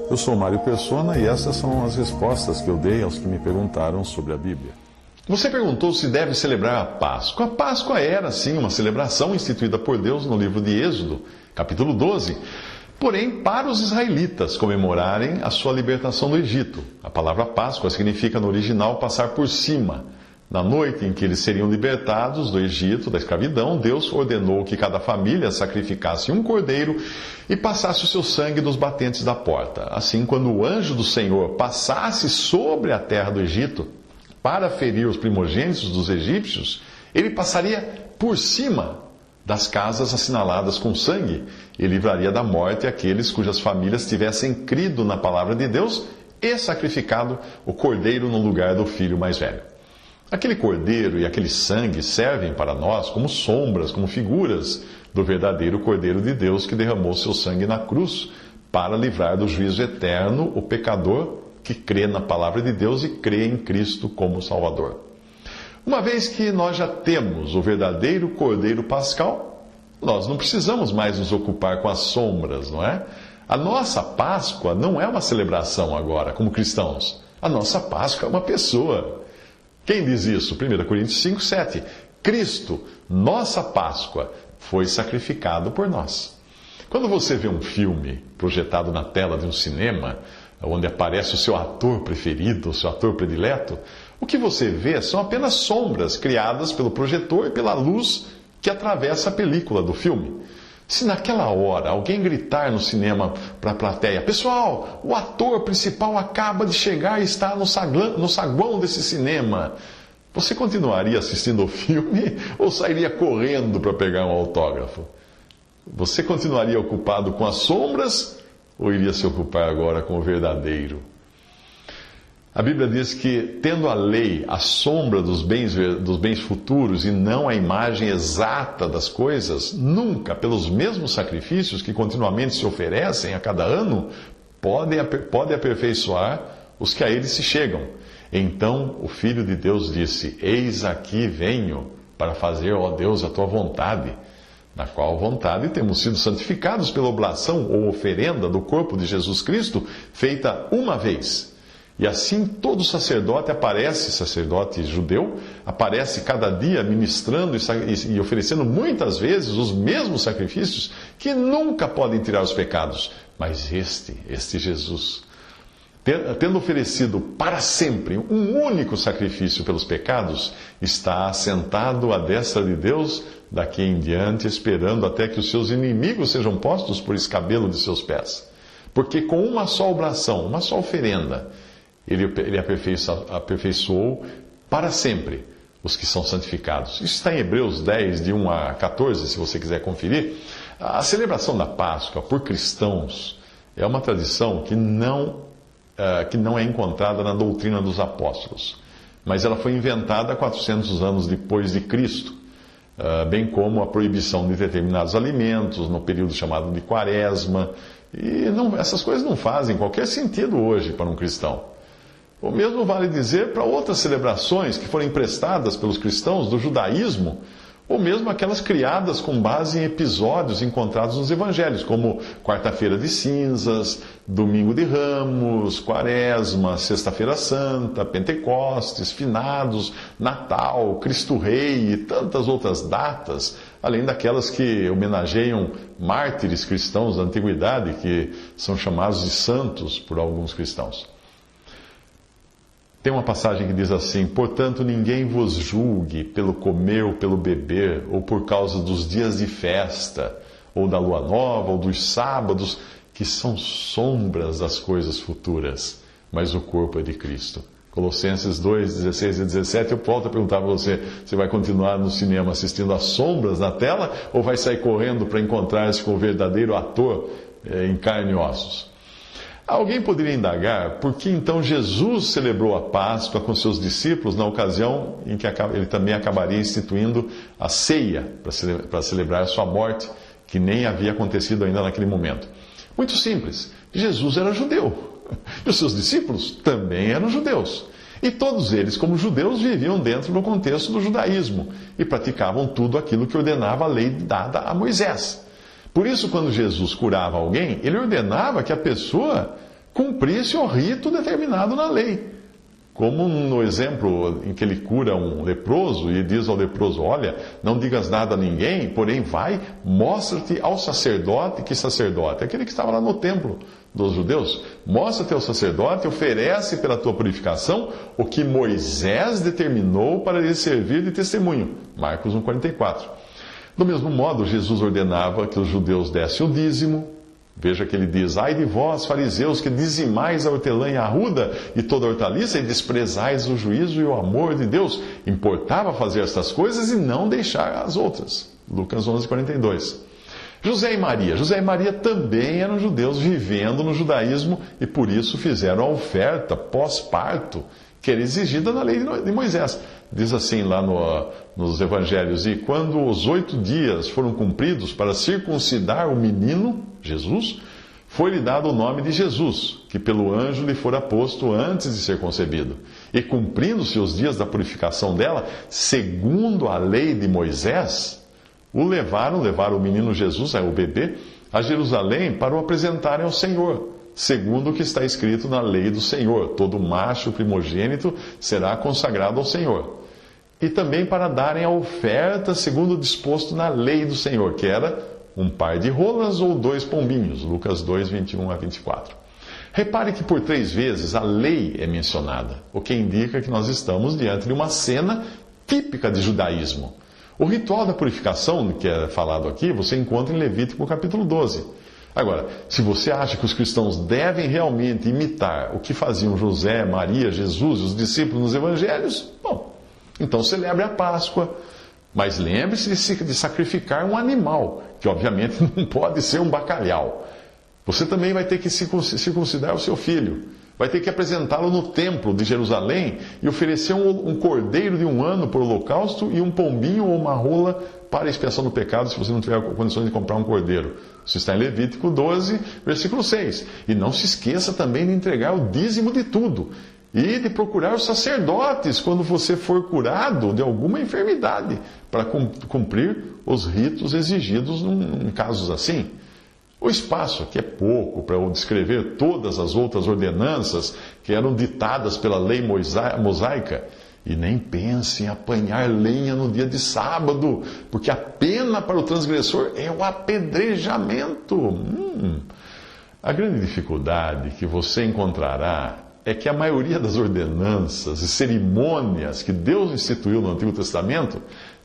Eu sou Mário Persona e essas são as respostas que eu dei aos que me perguntaram sobre a Bíblia. Você perguntou se deve celebrar a Páscoa. A Páscoa era, sim, uma celebração instituída por Deus no livro de Êxodo, capítulo 12. Porém, para os israelitas comemorarem a sua libertação do Egito. A palavra Páscoa significa, no original, passar por cima. Na noite em que eles seriam libertados do Egito, da escravidão, Deus ordenou que cada família sacrificasse um cordeiro e passasse o seu sangue nos batentes da porta. Assim, quando o anjo do Senhor passasse sobre a terra do Egito para ferir os primogênitos dos egípcios, ele passaria por cima das casas assinaladas com sangue e livraria da morte aqueles cujas famílias tivessem crido na palavra de Deus e sacrificado o cordeiro no lugar do filho mais velho. Aquele cordeiro e aquele sangue servem para nós como sombras, como figuras do verdadeiro Cordeiro de Deus que derramou seu sangue na cruz para livrar do juízo eterno o pecador que crê na palavra de Deus e crê em Cristo como Salvador. Uma vez que nós já temos o verdadeiro Cordeiro Pascal, nós não precisamos mais nos ocupar com as sombras, não é? A nossa Páscoa não é uma celebração agora, como cristãos. A nossa Páscoa é uma pessoa. Quem diz isso? 1 Coríntios 5, 7. Cristo, nossa Páscoa, foi sacrificado por nós. Quando você vê um filme projetado na tela de um cinema, onde aparece o seu ator preferido, o seu ator predileto, o que você vê são apenas sombras criadas pelo projetor e pela luz que atravessa a película do filme. Se naquela hora alguém gritar no cinema para a plateia: pessoal, o ator principal acaba de chegar e está no saguão desse cinema, você continuaria assistindo o filme ou sairia correndo para pegar um autógrafo? Você continuaria ocupado com as sombras ou iria se ocupar agora com o verdadeiro? A Bíblia diz que, tendo a lei a sombra dos bens futuros e não a imagem exata das coisas, nunca, pelos mesmos sacrifícios que continuamente se oferecem a cada ano, pode aperfeiçoar os que a eles se chegam. Então o Filho de Deus disse: eis aqui venho para fazer, ó Deus, a tua vontade, na qual vontade temos sido santificados pela oblação ou oferenda do corpo de Jesus Cristo, feita uma vez. E assim todo sacerdote judeu, aparece cada dia ministrando e oferecendo muitas vezes os mesmos sacrifícios que nunca podem tirar os pecados. Mas este Jesus, tendo oferecido para sempre um único sacrifício pelos pecados, está assentado à destra de Deus daqui em diante, esperando até que os seus inimigos sejam postos por escabelo de seus pés. Porque com uma só oblação, uma só oferenda, Ele aperfeiçoou para sempre os que são santificados. Isso está em Hebreus 10, de 1 a 14, se você quiser conferir. A celebração da Páscoa por cristãos é uma tradição que não é encontrada na doutrina dos apóstolos, mas ela foi inventada 400 anos depois de Cristo, bem como a proibição de determinados alimentos no período chamado de Quaresma. E essas coisas não fazem qualquer sentido hoje para um cristão. O mesmo vale dizer para outras celebrações que foram emprestadas pelos cristãos do judaísmo, ou mesmo aquelas criadas com base em episódios encontrados nos evangelhos, como Quarta-feira de Cinzas, Domingo de Ramos, Quaresma, Sexta-feira Santa, Pentecostes, Finados, Natal, Cristo Rei e tantas outras datas, além daquelas que homenageiam mártires cristãos da antiguidade, que são chamados de santos por alguns cristãos. Tem uma passagem que diz assim: portanto, ninguém vos julgue pelo comer ou pelo beber, ou por causa dos dias de festa, ou da lua nova, ou dos sábados, que são sombras das coisas futuras, mas o corpo é de Cristo. Colossenses 2, 16 e 17, eu volto a perguntar para você: você vai continuar no cinema assistindo as sombras na tela, ou vai sair correndo para encontrar-se com o verdadeiro ator em carne e ossos? Alguém poderia indagar por que então Jesus celebrou a Páscoa com seus discípulos na ocasião em que ele também acabaria instituindo a ceia para celebrar a sua morte, que nem havia acontecido ainda naquele momento. Muito simples. Jesus era judeu. E os seus discípulos também eram judeus. E todos eles, como judeus, viviam dentro do contexto do judaísmo e praticavam tudo aquilo que ordenava a lei dada a Moisés. Por isso, quando Jesus curava alguém, ele ordenava que a pessoa cumprisse o rito determinado na lei. Como no exemplo em que ele cura um leproso e diz ao leproso: olha, não digas nada a ninguém, porém vai, mostra-te ao sacerdote. Que sacerdote? Aquele que estava lá no templo dos judeus. Mostra-te ao sacerdote, oferece pela tua purificação o que Moisés determinou para lhe servir de testemunho. Marcos 1,44. Do mesmo modo, Jesus ordenava que os judeus dessem o dízimo. Veja que ele diz: ai de vós, fariseus, que dizimais a hortelã e a arruda e toda a hortaliça e desprezais o juízo e o amor de Deus. Importava fazer estas coisas e não deixar as outras. Lucas 11,42. José e Maria também eram judeus vivendo no judaísmo e por isso fizeram a oferta pós-parto, que era exigida na lei de Moisés. Diz assim lá nos evangelhos: e quando os 8 dias foram cumpridos para circuncidar o menino, Jesus, foi-lhe dado o nome de Jesus, que pelo anjo lhe fora posto antes de ser concebido. E cumprindo-se os dias da purificação dela, segundo a lei de Moisés, levaram o menino Jesus, o bebê, a Jerusalém para o apresentarem ao Senhor, segundo o que está escrito na lei do Senhor: todo macho primogênito será consagrado ao Senhor. E também para darem a oferta segundo o disposto na lei do Senhor, que era um par de rolas ou 2 pombinhos. Lucas 2, 21 a 24. Repare que por 3 vezes a lei é mencionada, o que indica que nós estamos diante de uma cena típica de judaísmo. O ritual da purificação, que é falado aqui, você encontra em Levítico capítulo 12. Agora, se você acha que os cristãos devem realmente imitar o que faziam José, Maria, Jesus e os discípulos nos evangelhos, bom, então celebre a Páscoa, mas lembre-se de sacrificar um animal, que obviamente não pode ser um bacalhau. Você também vai ter que circuncidar o seu filho, vai ter que apresentá-lo no templo de Jerusalém e oferecer um cordeiro de 1 ano por holocausto e um pombinho ou uma rola para a expiação do pecado, se você não tiver condições de comprar um cordeiro. Isso está em Levítico 12, versículo 6. E não se esqueça também de entregar o dízimo de tudo e de procurar os sacerdotes quando você for curado de alguma enfermidade, para cumprir os ritos exigidos em casos assim. O espaço aqui é pouco para eu descrever todas as outras ordenanças que eram ditadas pela lei mosaica. E nem pense em apanhar lenha no dia de sábado, porque a pena para o transgressor é o apedrejamento. A grande dificuldade que você encontrará é que a maioria das ordenanças e cerimônias que Deus instituiu no Antigo Testamento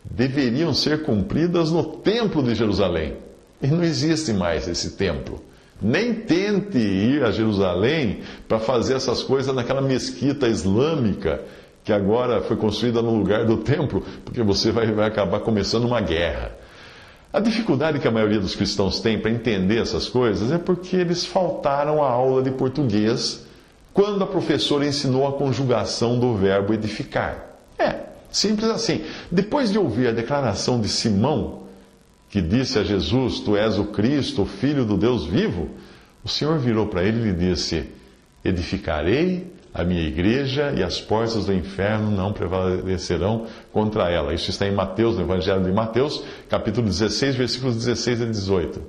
deveriam ser cumpridas no Templo de Jerusalém. E não existe mais esse templo. Nem tente ir a Jerusalém para fazer essas coisas naquela mesquita islâmica que agora foi construída no lugar do templo, porque você vai acabar começando uma guerra. A dificuldade que a maioria dos cristãos tem para entender essas coisas é porque eles faltaram a aula de português quando a professora ensinou a conjugação do verbo edificar. Simples assim. Depois de ouvir a declaração de Simão, que disse a Jesus: tu és o Cristo, o Filho do Deus vivo, o Senhor virou para ele e lhe disse: edificarei a minha igreja e as portas do inferno não prevalecerão contra ela. Isso está em Mateus, no Evangelho de Mateus, capítulo 16, versículos 16 a 18.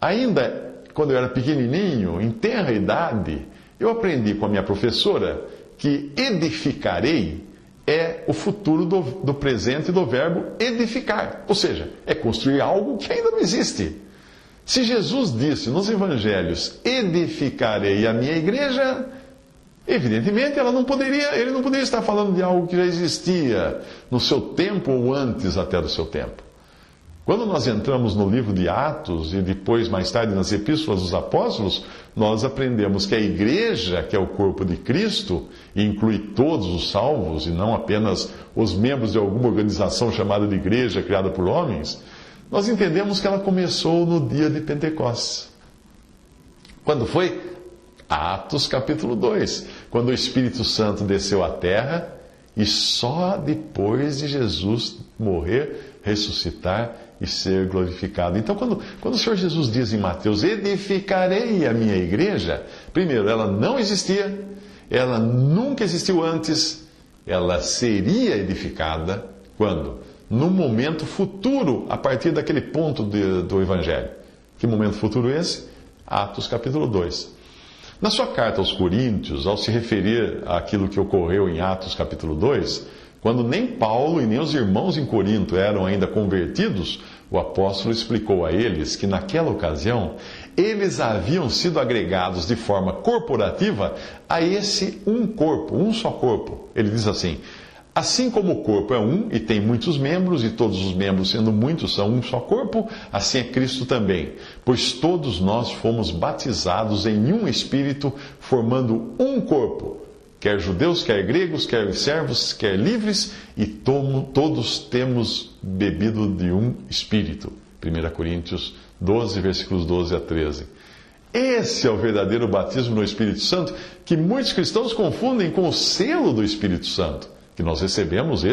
Ainda quando eu era pequenininho, em tenra idade, eu aprendi com a minha professora que edificarei é o futuro do presente do verbo edificar. Ou seja, é construir algo que ainda não existe. Se Jesus disse nos evangelhos: edificarei a minha igreja, evidentemente ele não poderia estar falando de algo que já existia no seu tempo ou antes até do seu tempo. Quando nós entramos no livro de Atos e depois, mais tarde, nas epístolas dos apóstolos, nós aprendemos que a igreja, que é o corpo de Cristo, e inclui todos os salvos e não apenas os membros de alguma organização chamada de igreja criada por homens, nós entendemos que ela começou no dia de Pentecostes. Quando foi? Atos capítulo 2, quando o Espírito Santo desceu à terra e só depois de Jesus morrer, ressuscitar e ser glorificado. Então, quando o Senhor Jesus diz em Mateus: edificarei a minha igreja, primeiro, ela não existia, ela nunca existiu antes, ela seria edificada quando? No momento futuro, a partir daquele ponto do Evangelho. Que momento futuro esse? Atos capítulo 2. Na sua carta aos Coríntios, ao se referir àquilo que ocorreu em Atos capítulo 2, quando nem Paulo e nem os irmãos em Corinto eram ainda convertidos, o apóstolo explicou a eles que naquela ocasião eles haviam sido agregados de forma corporativa a esse um corpo, um só corpo. Ele diz assim: assim como o corpo é um e tem muitos membros, e todos os membros, sendo muitos, são um só corpo, assim é Cristo também. Pois todos nós fomos batizados em um Espírito, formando um corpo, quer judeus, quer gregos, quer servos, quer livres, e todos temos bebido de um Espírito. 1 Coríntios 12, versículos 12 a 13. Esse é o verdadeiro batismo no Espírito Santo, que muitos cristãos confundem com o selo do Espírito Santo, que nós recebemos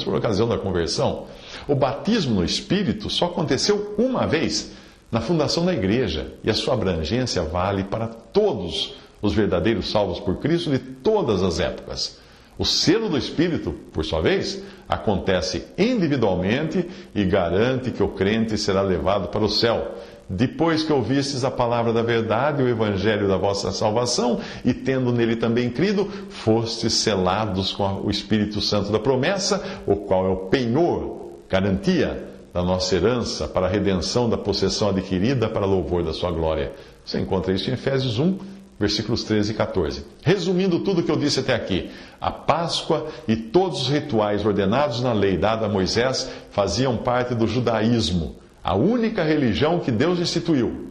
por ocasião da conversão. O batismo no Espírito só aconteceu uma vez, na fundação da igreja, e a sua abrangência vale para todos os verdadeiros salvos por Cristo de todas as épocas. O selo do Espírito, por sua vez, acontece individualmente e garante que o crente será levado para o céu, depois que ouvistes a palavra da verdade, o evangelho da vossa salvação, e tendo nele também crido, fostes selados com o Espírito Santo da promessa, o qual é o penhor, garantia da nossa herança para a redenção da possessão adquirida para louvor da sua glória. Você encontra isso em Efésios 1, versículos 13 e 14. Resumindo tudo o que eu disse até aqui, a Páscoa e todos os rituais ordenados na lei dada a Moisés faziam parte do judaísmo, a única religião que Deus instituiu.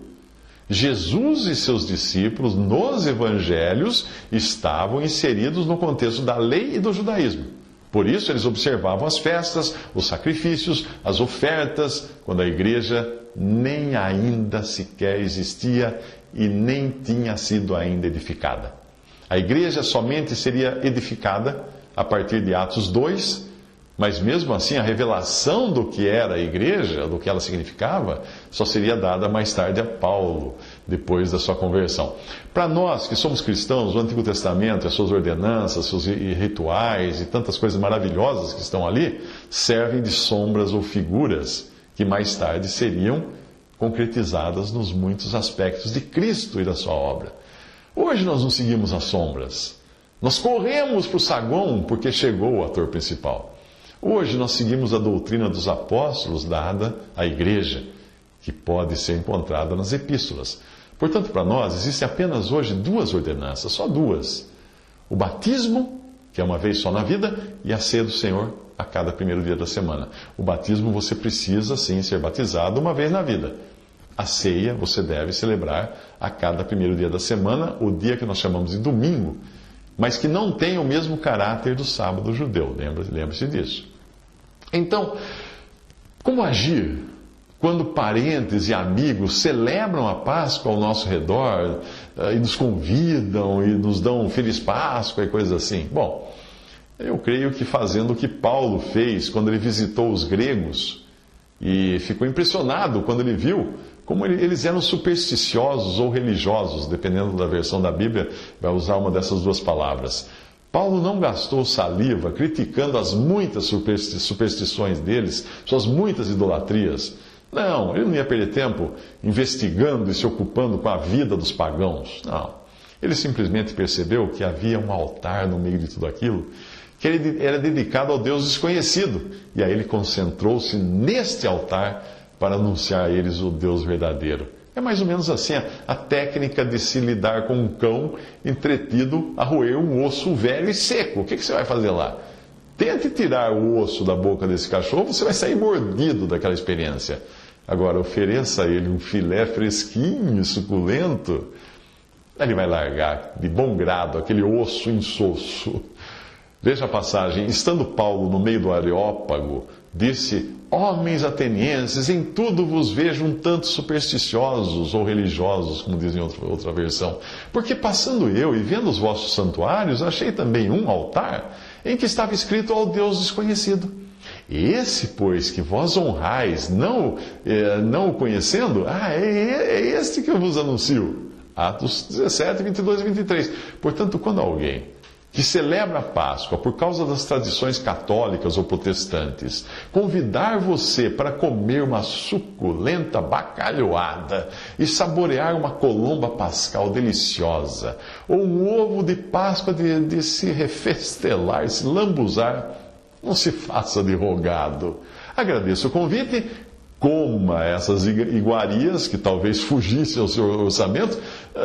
Jesus e seus discípulos, nos evangelhos, estavam inseridos no contexto da lei e do judaísmo. Por isso, eles observavam as festas, os sacrifícios, as ofertas, quando a igreja nem ainda sequer existia e nem tinha sido ainda edificada. A igreja somente seria edificada a partir de Atos 2, mas mesmo assim a revelação do que era a igreja, do que ela significava, só seria dada mais tarde a Paulo, depois da sua conversão. Para nós que somos cristãos, o Antigo Testamento, as suas ordenanças, seus rituais e tantas coisas maravilhosas que estão ali, servem de sombras ou figuras que mais tarde seriam concretizadas nos muitos aspectos de Cristo e da sua obra. Hoje nós não seguimos as sombras. Nós corremos para o saguão porque chegou o ator principal. Hoje nós seguimos a doutrina dos apóstolos dada à igreja, que pode ser encontrada nas epístolas. Portanto, para nós, existem apenas hoje duas ordenanças, só duas. O batismo, que é uma vez só na vida, e a ceia do Senhor a cada primeiro dia da semana. O batismo você precisa, sim, ser batizado uma vez na vida. A ceia você deve celebrar a cada primeiro dia da semana, o dia que nós chamamos de domingo, mas que não tem o mesmo caráter do sábado judeu. Lembre-se disso. Então, como agir quando parentes e amigos celebram a Páscoa ao nosso redor e nos convidam e nos dão Feliz Páscoa e coisas assim? Bom, eu creio que fazendo o que Paulo fez quando ele visitou os gregos e ficou impressionado quando ele viu como eles eram supersticiosos ou religiosos, dependendo da versão da Bíblia, vai usar uma dessas duas palavras. Paulo não gastou saliva criticando as muitas superstições deles, suas muitas idolatrias. Não, ele não ia perder tempo investigando e se ocupando com a vida dos pagãos. Não. Ele simplesmente percebeu que havia um altar no meio de tudo aquilo, que ele era dedicado ao Deus desconhecido. E aí ele concentrou-se neste altar para anunciar a eles o Deus verdadeiro. É mais ou menos assim a técnica de se lidar com um cão entretido a roer um osso velho e seco. O que você vai fazer lá? Tente tirar o osso da boca desse cachorro, você vai sair mordido daquela experiência. Agora, ofereça a ele um filé fresquinho e suculento, ele vai largar de bom grado aquele osso insosso. Veja a passagem. Estando Paulo no meio do Areópago, disse: homens atenienses, em tudo vos vejo um tanto supersticiosos ou religiosos, como diz em outra versão. Porque passando eu e vendo os vossos santuários, achei também um altar em que estava escrito ao Deus desconhecido. Esse, pois, que vós honrais, não o conhecendo, é este que eu vos anuncio. Atos 17, 22 e 23. Portanto, quando alguém que celebra a Páscoa por causa das tradições católicas ou protestantes, convidar você para comer uma suculenta bacalhoada e saborear uma colomba pascal deliciosa, ou um ovo de Páscoa de se refestelar, se lambuzar, não se faça de rogado. Agradeça o convite, coma essas iguarias que talvez fugissem ao seu orçamento,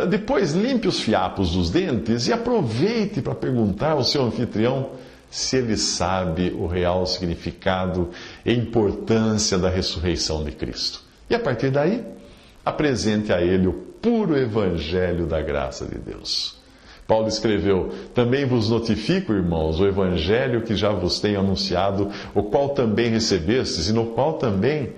depois limpe os fiapos dos dentes e aproveite para perguntar ao seu anfitrião se ele sabe o real significado e importância da ressurreição de Cristo. E a partir daí, apresente a ele o puro evangelho da graça de Deus. Paulo escreveu: também vos notifico, irmãos, o evangelho que já vos tenho anunciado, o qual também recebestes e no qual também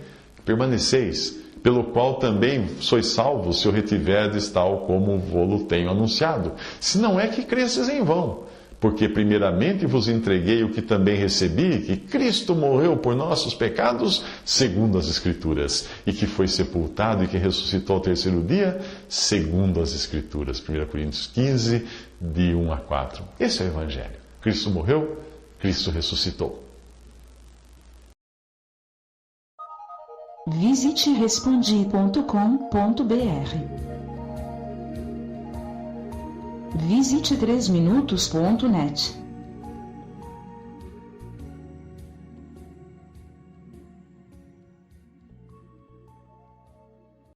permaneceis, pelo qual também sois salvos, se o retiverdes tal como vô-lo tenho anunciado. Se não é que cresces em vão, porque primeiramente vos entreguei o que também recebi, que Cristo morreu por nossos pecados, segundo as Escrituras, e que foi sepultado e que ressuscitou ao terceiro dia, segundo as Escrituras. 1 Coríntios 15, de 1 a 4. Esse é o Evangelho. Cristo morreu, Cristo ressuscitou. Visite respondi.com.br. Visite 3minutos.net.